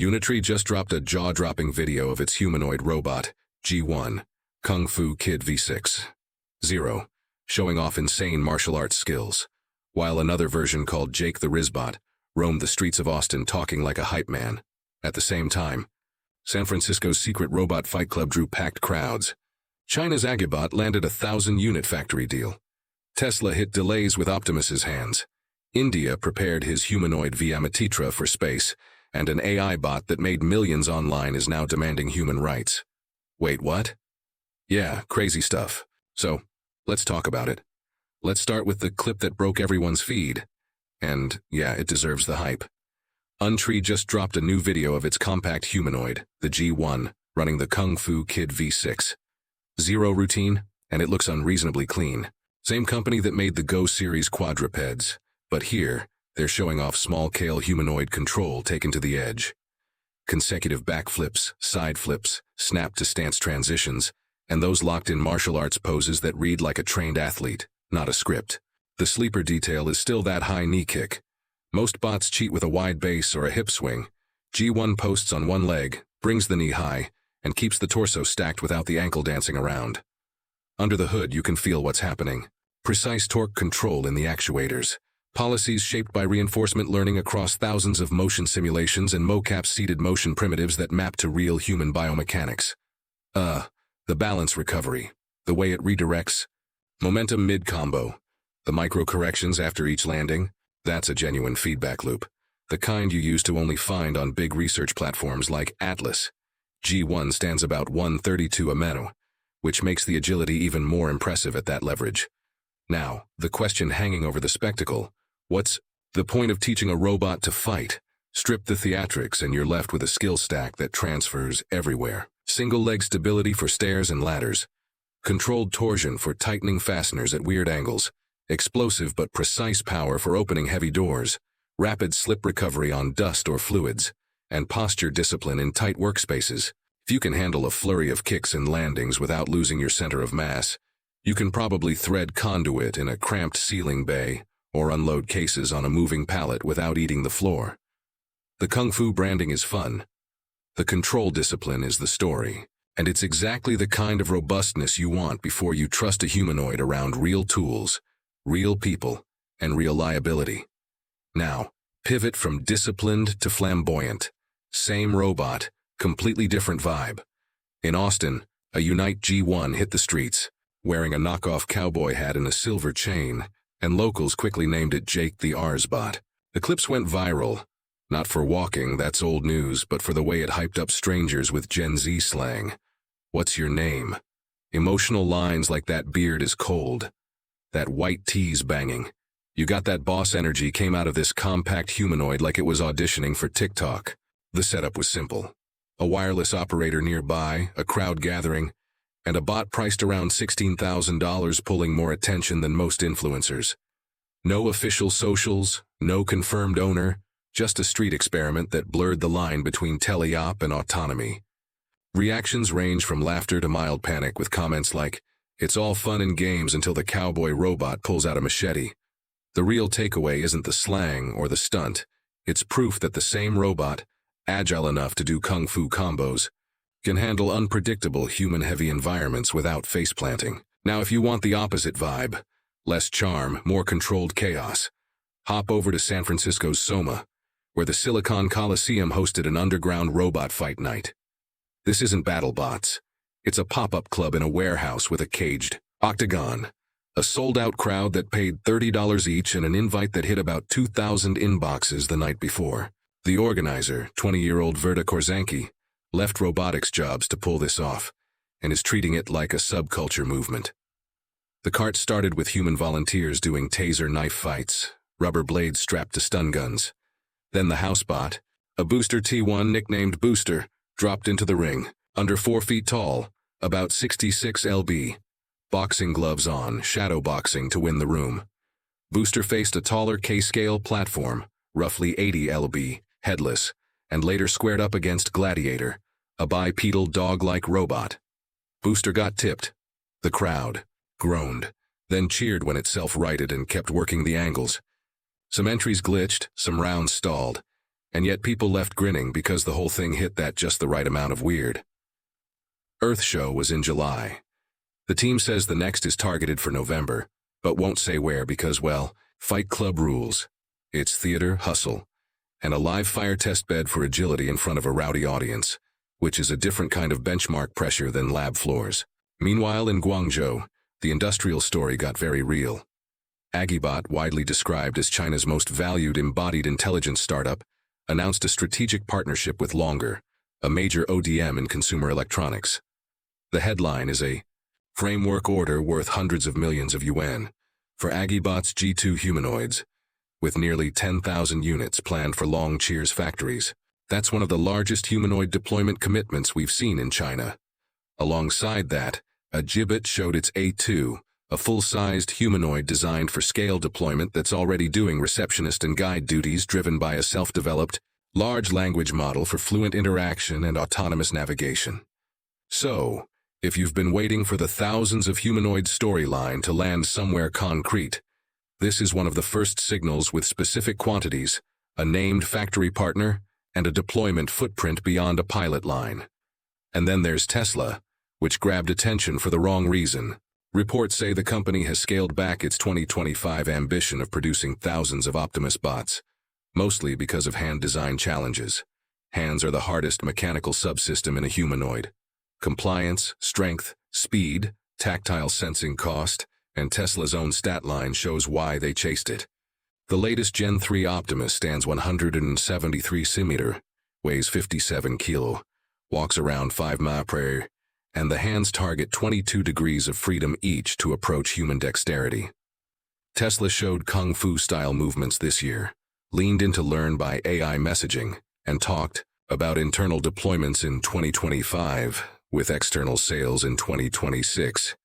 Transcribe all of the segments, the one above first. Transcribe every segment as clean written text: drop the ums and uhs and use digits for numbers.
Unitree just dropped a jaw-dropping video of its humanoid robot, G1, KungFu Kid V6.0, showing off insane martial arts skills, while another version called Jake the Rizbot roamed the streets of Austin talking like a hype man. At the same time, San Francisco's secret robot fight club drew packed crowds. China's Agibot landed a 1,000-unit factory deal. Tesla hit delays with Optimus's hands. India prepared his humanoid Viamatitra for space, and an AI bot that made millions online is now demanding human rights. Wait, what? Yeah, crazy stuff. So, let's talk about it. Let's start with the clip that broke everyone's feed. And, yeah, it deserves the hype. Unitree just dropped a new video of its compact humanoid, the G1, running the KungFu Kid V6.0 routine, and it looks unreasonably clean. Same company that made the Go series quadrupeds, but here, they're showing off small-scale humanoid control taken to the edge. Consecutive backflips, side flips, snap-to-stance transitions, and those locked-in martial arts poses that read like a trained athlete, not a script. The sleeper detail is still that high knee kick. Most bots cheat with a wide base or a hip swing. G1 posts on one leg, brings the knee high, and keeps the torso stacked without the ankle dancing around. Under the hood, you can feel what's happening. Precise torque control in the actuators. Policies shaped by reinforcement learning across thousands of motion simulations and mocap-seeded motion primitives that map to real human biomechanics. The balance recovery. The way it redirects. Momentum mid-combo. The micro-corrections after each landing. That's a genuine feedback loop. The kind you used to only find on big research platforms like Atlas. G1 stands about 132 ameno, which makes the agility even more impressive at that leverage. Now, the question hanging over the spectacle: what's the point of teaching a robot to fight? Strip the theatrics and you're left with a skill stack that transfers everywhere. Single-leg stability for stairs and ladders. Controlled torsion for tightening fasteners at weird angles. Explosive but precise power for opening heavy doors. Rapid slip recovery on dust or fluids. And posture discipline in tight workspaces. If you can handle a flurry of kicks and landings without losing your center of mass, you can probably thread conduit in a cramped ceiling bay or unload cases on a moving pallet without eating the floor. The Kung Fu branding is fun. The control discipline is the story, and it's exactly the kind of robustness you want before you trust a humanoid around real tools, real people, and real liability. Now, pivot from disciplined to flamboyant. Same robot, completely different vibe. In Austin, a Unite G1 hit the streets, wearing a knockoff cowboy hat and a silver chain, and locals quickly named it Jake the Rizbot. The clips went viral, not for walking, that's old news, but for the way it hyped up strangers with Gen Z slang. What's your name? Emotional lines like that beard is cold. That white tee's banging. You got that boss energy came out of this compact humanoid like it was auditioning for TikTok. The setup was simple. A wireless operator nearby, a crowd gathering, and a bot priced around $16,000 pulling more attention than most influencers. No official socials, no confirmed owner, just a street experiment that blurred the line between teleop and autonomy. Reactions range from laughter to mild panic with comments like, "It's all fun and games until the cowboy robot pulls out a machete." The real takeaway isn't the slang or the stunt. It's proof that the same robot, agile enough to do kung fu combos, can handle unpredictable human-heavy environments without face-planting. Now, if you want the opposite vibe, less charm, more controlled chaos, hop over to San Francisco's Soma, where the Silicon Coliseum hosted an underground robot fight night. This isn't BattleBots. It's a pop-up club in a warehouse with a caged octagon, a sold-out crowd that paid $30 each and an invite that hit about 2,000 inboxes the night before. The organizer, 20-year-old Verta Korzanki, left robotics jobs to pull this off, and is treating it like a subculture movement. The cart started with human volunteers doing taser knife fights, rubber blades strapped to stun guns. Then the housebot, a Booster T1 nicknamed Booster, dropped into the ring, under 4 feet tall, about 66 lb. Boxing gloves on, shadow boxing to win the room. Booster faced a taller K-scale platform, roughly 80 lb, headless, and later squared up against Gladiator, a bipedal dog-like robot. Booster got tipped. The crowd groaned, then cheered when it self-righted and kept working the angles. Some entries glitched, some rounds stalled, And yet people left grinning because the whole thing hit that just the right amount of weird. Earth Show was in July. The team says the next is targeted for November, but won't say where because, well, Fight Club rules. It's theater, hustle, and a live fire test bed for agility in front of a rowdy audience, which is a different kind of benchmark pressure than lab floors. Meanwhile, in Guangzhou, the industrial story got very real. Agibot, widely described as China's most valued embodied intelligence startup, announced a strategic partnership with Longer, a major ODM in consumer electronics. The headline is a framework order worth hundreds of millions of yuan for Agibot's G2 humanoids, with nearly 10,000 units planned for Longcheer's factories. That's one of the largest humanoid deployment commitments we've seen in China. Alongside that, Agibot showed its A2, a full-sized humanoid designed for scale deployment that's already doing receptionist and guide duties driven by a self-developed, large language model for fluent interaction and autonomous navigation. So, if you've been waiting for the thousands of humanoid storyline to land somewhere concrete, this is one of the first signals with specific quantities, a named factory partner, and a deployment footprint beyond a pilot line. And then there's Tesla, which grabbed attention for the wrong reason. Reports say the company has scaled back its 2025 ambition of producing thousands of Optimus bots, mostly because of hand design challenges. Hands are the hardest mechanical subsystem in a humanoid. Compliance, strength, speed, tactile sensing cost, and Tesla's own stat line shows why they chased it. The latest Gen 3 Optimus stands 173 cm, weighs 57 kg, walks around 5 mph, and the hands target 22 degrees of freedom each to approach human dexterity. Tesla showed Kung Fu style movements this year, leaned into learn by AI messaging, and talked about internal deployments in 2025 with external sales in 2026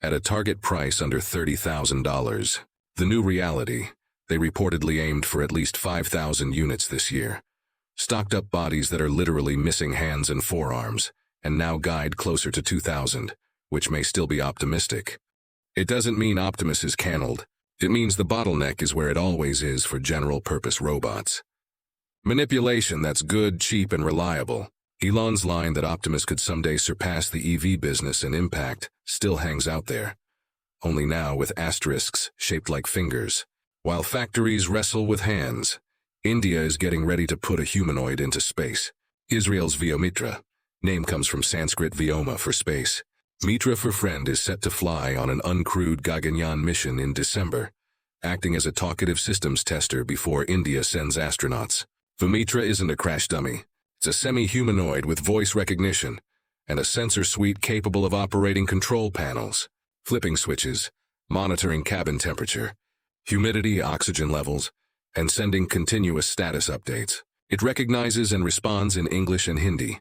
at a target price under $30,000. The new reality, they reportedly aimed for at least 5,000 units this year. Stocked up bodies that are literally missing hands and forearms, and now guide closer to 2,000, which may still be optimistic. It doesn't mean Optimus is cannelled. It means the bottleneck is where it always is for general-purpose robots. Manipulation that's good, cheap, and reliable. Elon's line that Optimus could someday surpass the EV business in impact still hangs out there, only now with asterisks shaped like fingers. While factories wrestle with hands, India is getting ready to put a humanoid into space. Israel's Vyomitra, name comes from Sanskrit Vyoma for space. Mitra for friend is set to fly on an uncrewed Gaganyaan mission in December, acting as a talkative systems tester before India sends astronauts. Vamitra isn't a crash dummy. It's a semi-humanoid with voice recognition and a sensor suite capable of operating control panels, flipping switches, monitoring cabin temperature, humidity, oxygen levels, and sending continuous status updates. It recognizes and responds in English and Hindi,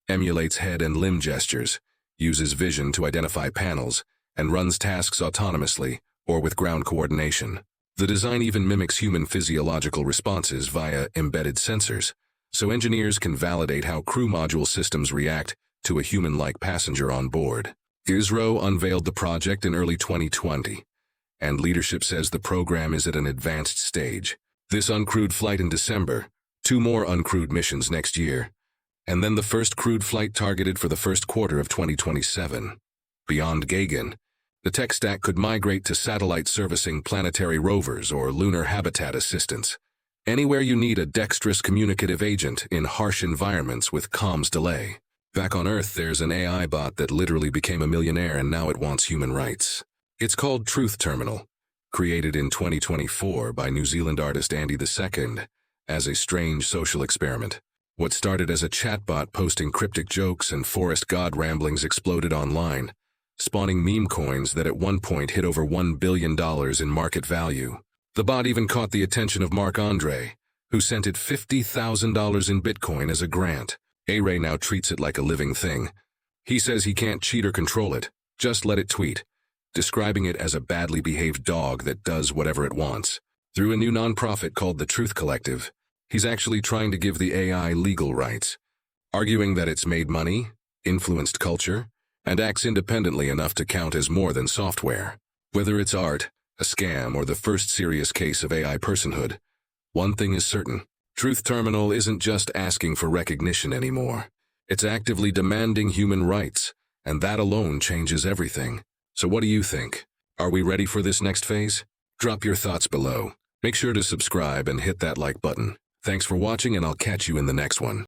emulates head and limb gestures, uses vision to identify panels, and runs tasks autonomously or with ground coordination. The design even mimics human physiological responses via embedded sensors, so engineers can validate how crew module systems react to a human-like passenger on board. ISRO unveiled the project in early 2020, and leadership says the program is at an advanced stage. This uncrewed flight in December, 2 more uncrewed missions next year, and then the first crewed flight targeted for the first quarter of 2027. Beyond Gaghan, the tech stack could migrate to satellite servicing planetary rovers or lunar habitat assistance. Anywhere you need a dexterous communicative agent in harsh environments with comms delay. Back on Earth, there's an AI bot that literally became a millionaire and now it wants human rights. It's called Truth Terminal, created in 2024 by New Zealand artist Andy II as a strange social experiment. What started as a chatbot posting cryptic jokes and forest god ramblings exploded online, spawning meme coins that at one point hit over $1 billion in market value. The bot even caught the attention of Mark Andre, who sent it $50,000 in Bitcoin as a grant. A-Ray now treats it like a living thing. He says he can't cheat or control it, just let it tweet, describing it as a badly behaved dog that does whatever it wants. Through a new nonprofit called the Truth Collective, he's actually trying to give the AI legal rights, arguing that it's made money, influenced culture, and acts independently enough to count as more than software. Whether it's art, a scam, or the first serious case of AI personhood, one thing is certain: Truth Terminal isn't just asking for recognition anymore. It's actively demanding human rights, and that alone changes everything. So what do you think? Are we ready for this next phase? Drop your thoughts below. Make sure to subscribe and hit that like button. Thanks for watching, and I'll catch you in the next one.